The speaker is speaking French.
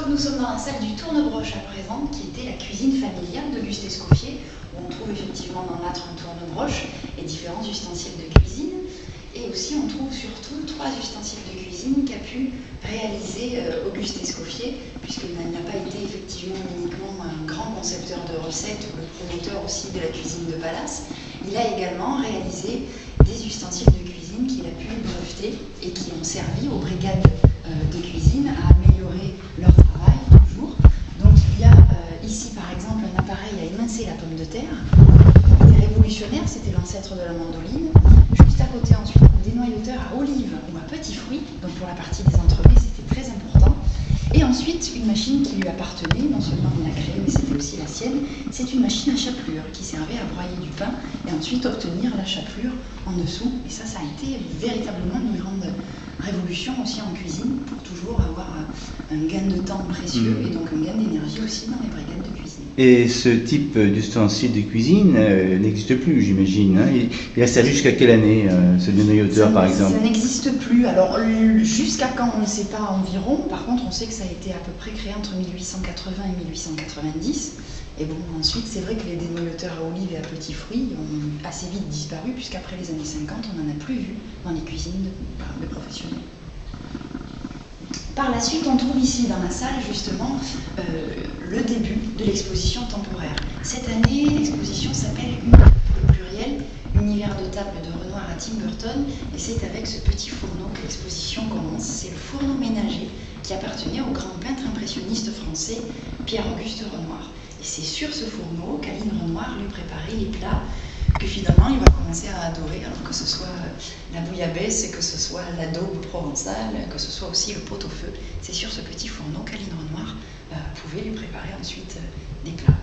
Donc nous sommes dans la salle du tournebroche à présent, qui était la cuisine familiale d'Auguste Escoffier, où on trouve effectivement dans l'âtre un tournebroche et différents ustensiles de cuisine. Et aussi on trouve surtout 3 ustensiles de cuisine qu'a pu réaliser Auguste Escoffier, puisqu'il n'a pas été effectivement uniquement un grand concepteur de recettes, ou le promoteur aussi de la cuisine de palace. Il a également réalisé des ustensiles de cuisine qu'il a pu breveter et qui ont servi aux brigades de cuisine à améliorer leur travail toujours. Donc il y a ici par exemple un appareil à émincer la pomme de terre. Il était révolutionnaire, c'était l'ancêtre de la mandoline. Juste à côté ensuite un dénoyauteur à olives ou à petits fruits, donc pour la partie des entremets c'était très important. Et ensuite une machine qui lui appartenait, non seulement il l'a créée mais c'était aussi la sienne, c'est une machine à chapelure qui servait à broyer du pain et ensuite obtenir la chapelure en dessous. Et ça a été véritablement une grande révolution aussi en cuisine pour toujours avoir un gain de temps précieux et donc un gain d'énergie aussi dans les brigades de cuisine. Et ce type d'ustensile de cuisine n'existe plus, j'imagine. Hein. Il a servi jusqu'à quelle année, ce dénoyauteur par exemple? Ça n'existe plus. Alors jusqu'à quand on ne sait pas environ. Par contre on sait que ça a été à peu près créé entre 1880 et 1890. Et bon, ensuite, c'est vrai que les dénoyauteurs à olives et à petits fruits ont assez vite disparu, puisqu'après les années 50, on n'en a plus vu dans les cuisines de professionnels. Par la suite, on trouve ici dans la salle, justement, le début de l'exposition temporaire. Cette année, l'exposition s'appelle, au pluriel, Univers de table de Renoir à Tim Burton, et c'est avec ce petit fourneau que l'exposition commence. C'est le fourneau ménager qui appartenait au grand peintre impressionniste français Pierre-Auguste Renoir. Et c'est sur ce fourneau qu'Aline Renoir lui préparait les plats que finalement il va commencer à adorer, alors que ce soit la bouillabaisse, que ce soit l'adobe provençal, que ce soit aussi le pot-au-feu. C'est sur ce petit fourneau qu'Aline Renoir pouvait lui préparer ensuite des plats.